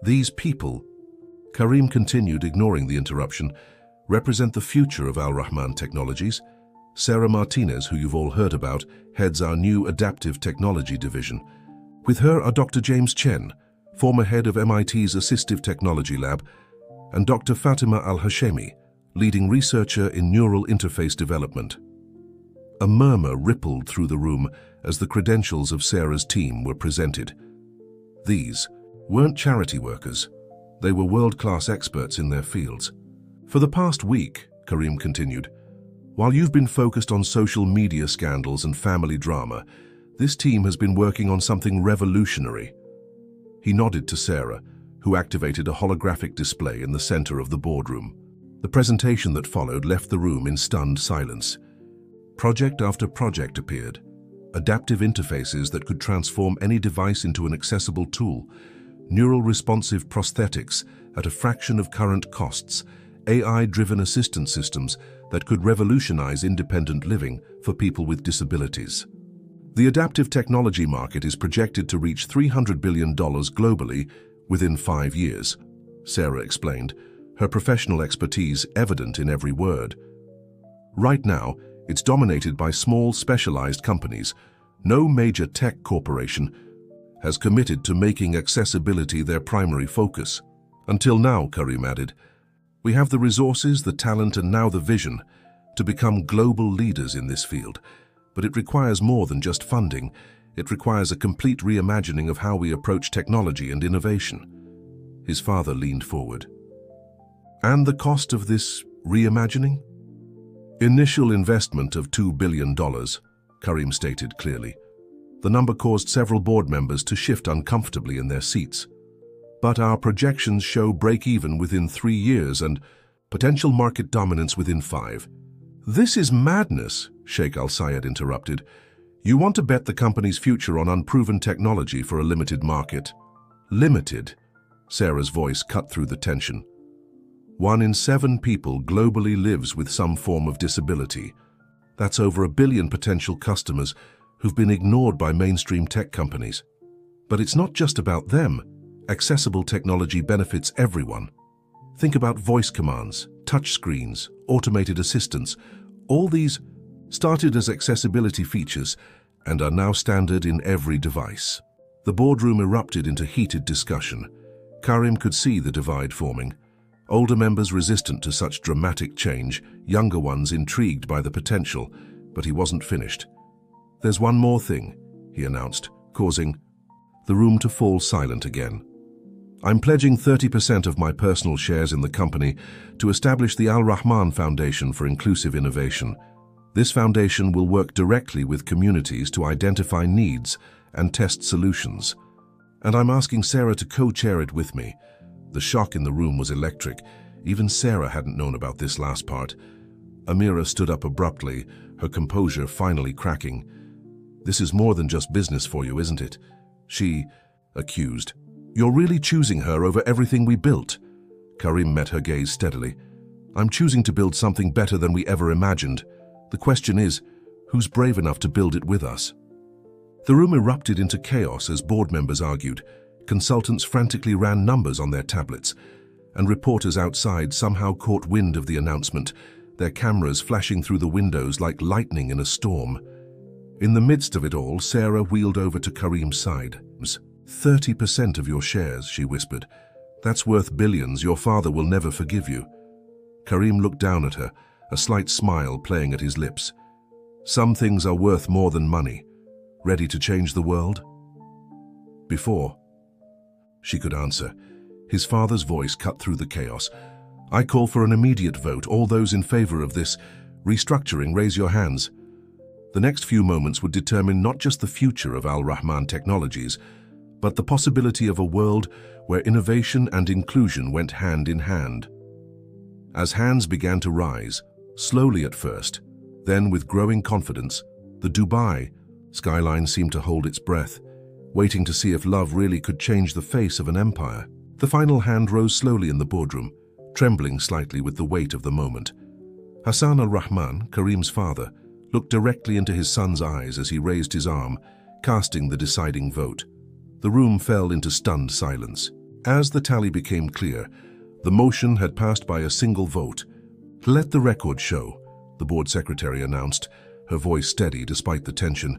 "These people," Karim continued, ignoring the interruption, "represent the future of Al Rahman Technologies. Sarah Martinez, who you've all heard about, heads our new Adaptive Technology Division. With her are Dr. James Chen, former head of MIT's Assistive Technology Lab, and Dr. Fatima Al-Hashemi, leading researcher in neural interface development." A murmur rippled through the room as the credentials of Sarah's team were presented. These weren't charity workers. They were world-class experts in their fields. "For the past week," Karim continued, "while you've been focused on social media scandals and family drama, this team has been working on something revolutionary." He nodded to Sarah, who activated a holographic display in the center of the boardroom. The presentation that followed left the room in stunned silence. Project after project appeared. Adaptive interfaces that could transform any device into an accessible tool, neural responsive prosthetics at a fraction of current costs, AI-driven assistance systems that could revolutionize independent living for people with disabilities. The adaptive technology market is projected to reach $300 billion globally within 5 years, Sarah explained, her professional expertise evident in every word. Right now, it's dominated by small, specialized companies. No major tech corporation has committed to making accessibility their primary focus. Until now, Karim added, we have the resources, the talent, and now the vision to become global leaders in this field. But it requires more than just funding. It requires a complete reimagining of how we approach technology and innovation. His father leaned forward. And the cost of this reimagining? Initial investment of $2 billion, Karim stated clearly. The number caused several board members to shift uncomfortably in their seats. But our projections show break-even within 3 years and potential market dominance within 5. This is madness, Sheikh Al-Sayed interrupted. You want to bet the company's future on unproven technology for a limited market. Limited? Sarah's voice cut through the tension. 1 in 7 people globally lives with some form of disability. That's over 1 billion potential customers who've been ignored by mainstream tech companies. But it's not just about them. Accessible technology benefits everyone. Think about voice commands, touch screens, automated assistants. All these started as accessibility features and are now standard in every device. The boardroom erupted into heated discussion. Karim could see the divide forming. Older members resistant to such dramatic change, younger ones intrigued by the potential, but he wasn't finished. There's one more thing, he announced, causing the room to fall silent again. I'm pledging 30% of my personal shares in the company to establish the Al Rahman Foundation for Inclusive Innovation. This foundation will work directly with communities to identify needs and test solutions. And I'm asking Sarah to co-chair it with me. The shock in the room was electric. Even Sarah hadn't known about this last part. Amira stood up abruptly, her composure finally cracking. This is more than just business for you, isn't it? She accused. You're really choosing her over everything we built. Karim met her gaze steadily. I'm choosing to build something better than we ever imagined. The question is, who's brave enough to build it with us? The room erupted into chaos as board members argued. Consultants frantically ran numbers on their tablets, and reporters outside somehow caught wind of the announcement, their cameras flashing through the windows like lightning in a storm. In the midst of it all, Sarah wheeled over to Karim's side. 30% of your shares, she whispered. That's worth billions. Your father will never forgive you. Karim looked down at her, a slight smile playing at his lips. Some things are worth more than money. Ready to change the world? Before she could answer, his father's voice cut through the chaos. I call for an immediate vote. All those in favor of this restructuring, raise your hands. The next few moments would determine not just the future of Al Rahman Technologies, but the possibility of a world where innovation and inclusion went hand in hand. As hands began to rise, Slowly at first, then with growing confidence, the Dubai skyline seemed to hold its breath, waiting to see if love really could change the face of an empire. The final hand rose slowly in the boardroom, trembling slightly with the weight of the moment. Hassan al-Rahman, Karim's father, looked directly into his son's eyes as he raised his arm, casting the deciding vote. The room fell into stunned silence. As the tally became clear, the motion had passed by a single vote. "Let the record show," the board secretary announced, her voice steady despite the tension,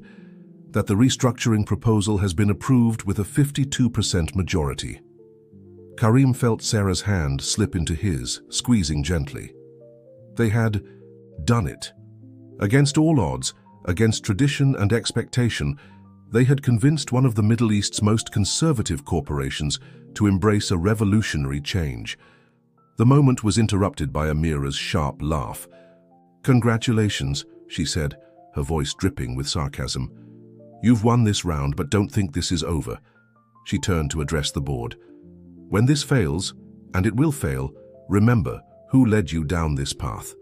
"that the restructuring proposal has been approved with a 52% majority." Karim felt Sarah's hand slip into his, squeezing gently. They had done it. Against all odds, against tradition and expectation, they had convinced one of the Middle East's most conservative corporations to embrace a revolutionary change. The moment was interrupted by Amira's sharp laugh. "Congratulations," she said, her voice dripping with sarcasm. "You've won this round, but don't think this is over." She turned to address the board. "When this fails, and it will fail, remember who led you down this path."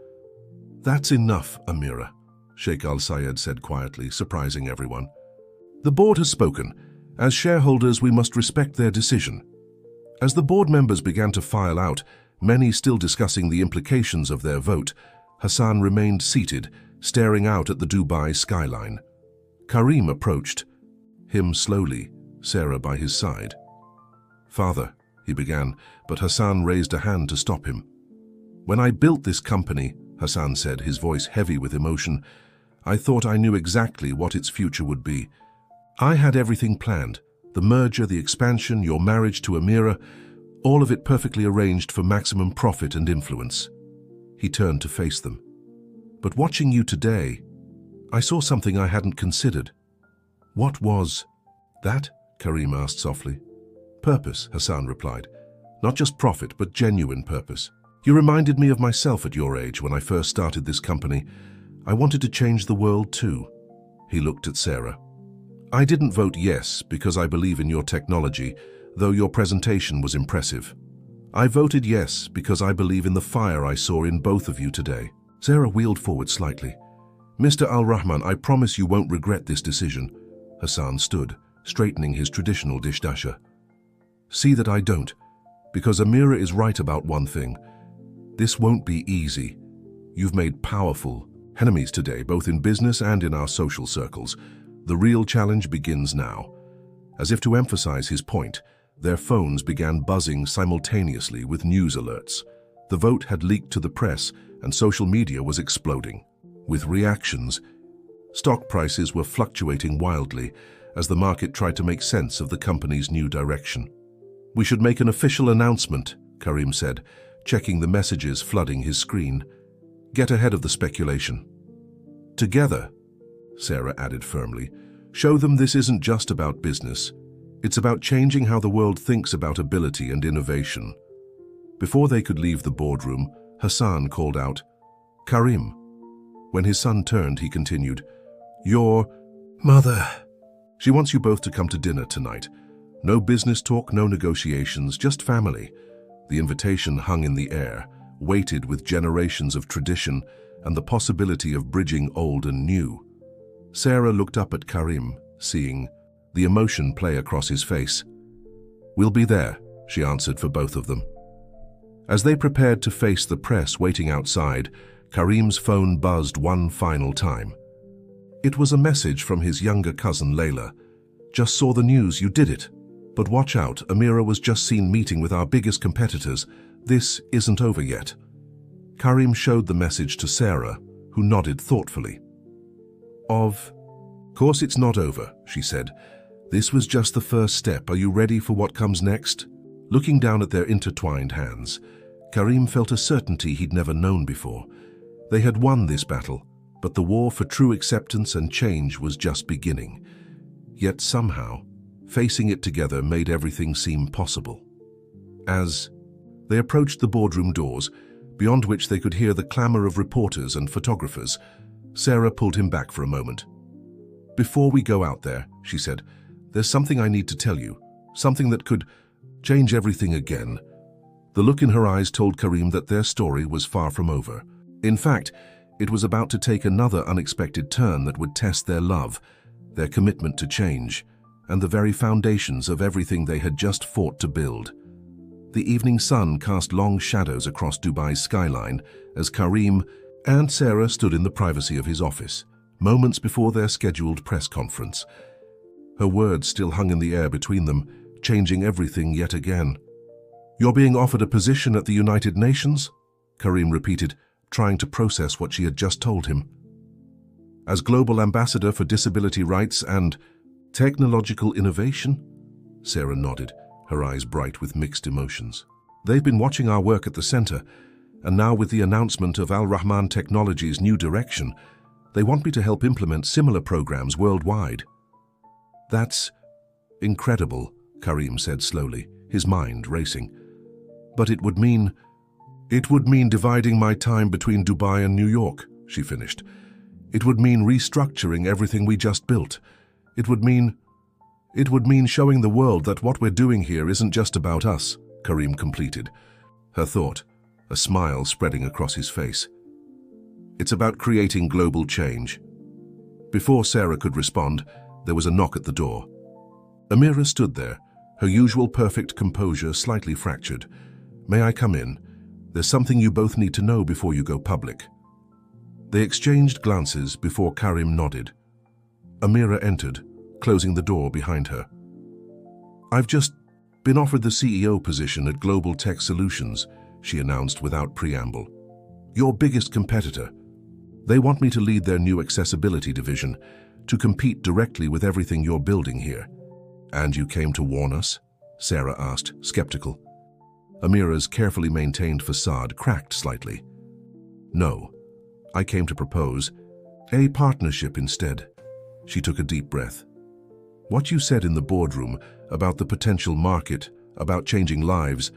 "That's enough, Amira," Sheikh Al-Sayed said quietly, surprising everyone. "The board has spoken. As shareholders, we must respect their decision." As the board members began to file out, many still discussing the implications of their vote, Hassan remained seated, staring out at the Dubai skyline. Karim approached, him slowly, Sarah by his side. "Father," he began, but Hassan raised a hand to stop him. "When I built this company," Hassan said, his voice heavy with emotion, "I thought I knew exactly what its future would be. I had everything planned, the merger, the expansion, your marriage to Amira, all of it perfectly arranged for maximum profit and influence." He turned to face them. "But watching you today, I saw something I hadn't considered." "What was that?" Karim asked softly. "Purpose," Hassan replied. "Not just profit, but genuine purpose. You reminded me of myself at your age when I first started this company. I wanted to change the world too." He looked at Sarah. "I didn't vote yes because I believe in your technology, though your presentation was impressive. I voted yes because I believe in the fire I saw in both of you today." Sarah wheeled forward slightly. "Mr. Al-Rahman, I promise you won't regret this decision." Hassan stood, straightening his traditional dishdasha. "See that I don't, because Amira is right about one thing. This won't be easy. You've made powerful enemies today, both in business and in our social circles. The real challenge begins now." As if to emphasize his point, their phones began buzzing simultaneously with news alerts. The vote had leaked to the press, and social media was exploding. With reactions, stock prices were fluctuating wildly as the market tried to make sense of the company's new direction. "We should make an official announcement," Karim said, checking the messages flooding his screen. "Get ahead of the speculation." "Together," Sarah added firmly, "show them this isn't just about business. It's about changing how the world thinks about ability and innovation." Before they could leave the boardroom, Hassan called out, "Karim." When his son turned, he continued, "Your mother. She wants you both to come to dinner tonight. No business talk, no negotiations, just family." The invitation hung in the air, weighted with generations of tradition and the possibility of bridging old and new. Sarah looked up at Karim, seeing the emotion play across his face. "We'll be there," she answered for both of them. As they prepared to face the press waiting outside, Karim's phone buzzed one final time. It was a message from his younger cousin Layla. "Just saw the news, you did it. But watch out, Amira was just seen meeting with our biggest competitors. This isn't over yet." Karim showed the message to Sarah, who nodded thoughtfully. "Of course it's not over," she said. "This was just the first step. Are you ready for what comes next?" Looking down at their intertwined hands, Karim felt a certainty he'd never known before. They had won this battle, but the war for true acceptance and change was just beginning. Yet somehow, facing it together made everything seem possible. As they approached the boardroom doors, beyond which they could hear the clamor of reporters and photographers, Sarah pulled him back for a moment. "Before we go out there," she said, "there's something I need to tell you, something that could change everything again." The look in her eyes told Karim that their story was far from over. In fact, it was about to take another unexpected turn that would test their love, their commitment to change, and the very foundations of everything they had just fought to build. The evening sun cast long shadows across Dubai's skyline as Karim and Sarah stood in the privacy of his office, moments before their scheduled press conference. Her words still hung in the air between them, changing everything yet again. "You're being offered a position at the United Nations?" Karim repeated, trying to process what she had just told him. "As Global Ambassador for Disability Rights and Technological Innovation?" Sarah nodded, her eyes bright with mixed emotions. "They've been watching our work at the center, and now with the announcement of Al Rahman Technologies' new direction, they want me to help implement similar programs worldwide." "That's incredible," Karim said slowly, his mind racing. "But it would mean dividing my time between Dubai and New York," she finished. "It would mean restructuring everything we just built. It would mean showing the world that what we're doing here isn't just about us," Karim completed. Her thought, a smile spreading across his face. "It's about creating global change." Before Sarah could respond, there was a knock at the door. Amira stood there, her usual perfect composure slightly fractured. "May I come in? There's something you both need to know before you go public." They exchanged glances before Karim nodded. Amira entered, closing the door behind her. "I've just been offered the CEO position at Global Tech Solutions," she announced without preamble. "Your biggest competitor. They want me to lead their new accessibility division, to compete directly with everything you're building here." "And you came to warn us?" Sarah asked, skeptical. Amira's carefully maintained facade cracked slightly. "No, I came to propose a partnership instead." She took a deep breath. "What you said in the boardroom about the potential market, about changing lives,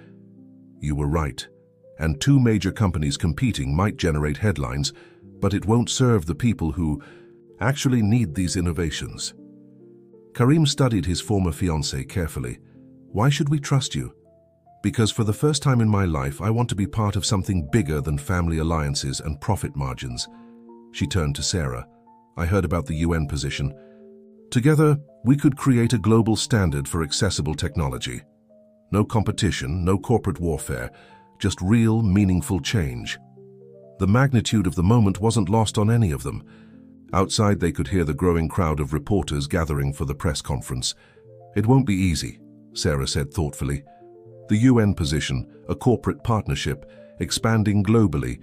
you were right. And two major companies competing might generate headlines, but it won't serve the people who actually need these innovations." Karim studied his former fiancée carefully. "Why should we trust you?" "Because for the first time in my life, I want to be part of something bigger than family alliances and profit margins." She turned to Sarah. "I heard about the UN position. Together, we could create a global standard for accessible technology. No competition, no corporate warfare, just real, meaningful change." The magnitude of the moment wasn't lost on any of them. Outside, they could hear the growing crowd of reporters gathering for the press conference. "It won't be easy," Sarah said thoughtfully. "The UN position, a corporate partnership, expanding globally,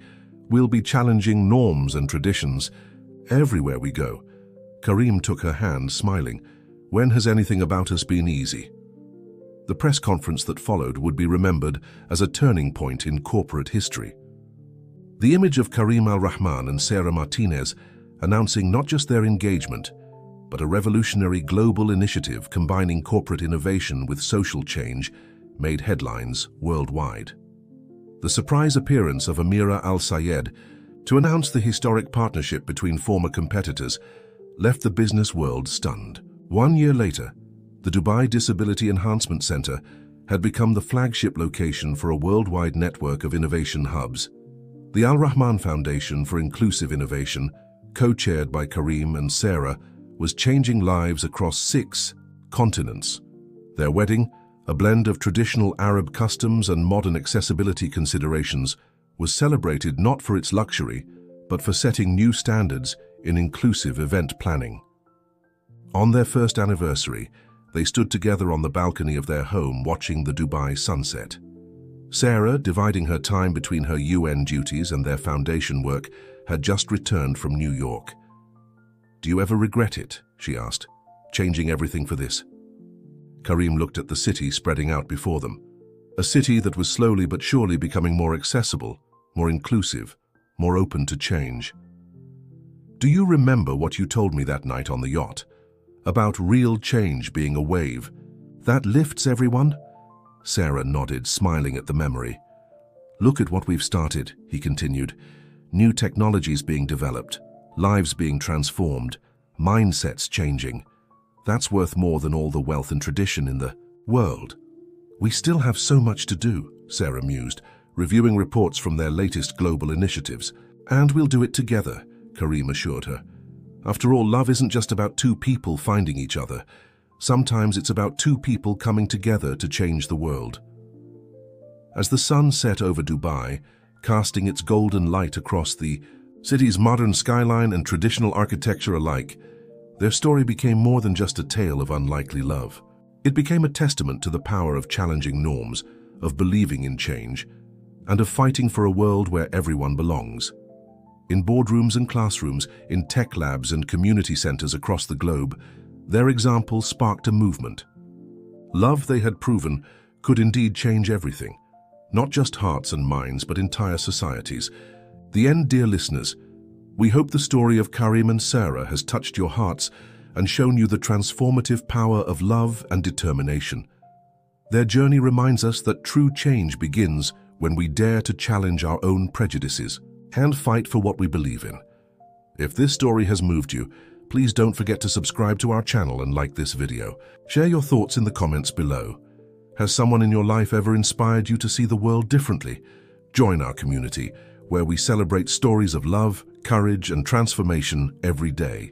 will be challenging norms and traditions everywhere we go." Karim took her hand, smiling. "When has anything about us been easy?" The press conference that followed would be remembered as a turning point in corporate history. The image of Karim Al Rahman and Sarah Martinez announcing not just their engagement, but a revolutionary global initiative combining corporate innovation with social change made headlines worldwide. The surprise appearance of Amira Al Sayed to announce the historic partnership between former competitors left the business world stunned. 1 year later, the Dubai Disability Enhancement Center had become the flagship location for a worldwide network of innovation hubs. The Al Rahman Foundation for Inclusive Innovation, co-chaired by Karim and Sarah, was changing lives across 6 continents. Their wedding, a blend of traditional Arab customs and modern accessibility considerations, was celebrated not for its luxury, but for setting new standards in inclusive event planning. On their first anniversary, they stood together on the balcony of their home watching the Dubai sunset. Sarah, dividing her time between her UN duties and their foundation work, had just returned from New York. "Do you ever regret it?" she asked, "changing everything for this?" Karim looked at the city spreading out before them, a city that was slowly but surely becoming more accessible, more inclusive, more open to change. "Do you remember what you told me that night on the yacht? About real change being a wave that lifts everyone?" Sarah nodded, smiling at the memory. "Look at what we've started," he continued. "New technologies being developed, lives being transformed, mindsets changing. That's worth more than all the wealth and tradition in the world." "We still have so much to do," Sarah mused, reviewing reports from their latest global initiatives. And we'll do it together, Karim assured her. After all, love isn't just about two people finding each other. Sometimes it's about two people coming together to change the world. As the sun set over Dubai, casting its golden light across the city's modern skyline and traditional architecture alike, their story became more than just a tale of unlikely love. It became a testament to the power of challenging norms, of believing in change, and of fighting for a world where everyone belongs. In boardrooms and classrooms, in tech labs and community centers across the globe, their example sparked a movement. Love, they had proven, could indeed change everything. Not just hearts and minds, but entire societies. The end, dear listeners. We hope the story of Karim and Sarah has touched your hearts and shown you the transformative power of love and determination. Their journey reminds us that true change begins when we dare to challenge our own prejudices and fight for what we believe in. If this story has moved you, please don't forget to subscribe to our channel and like this video. Share your thoughts in the comments below. Has someone in your life ever inspired you to see the world differently? Join our community, where we celebrate stories of love, courage, and transformation every day.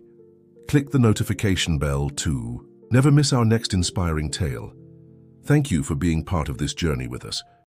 Click the notification bell to never miss our next inspiring tale. Thank you for being part of this journey with us.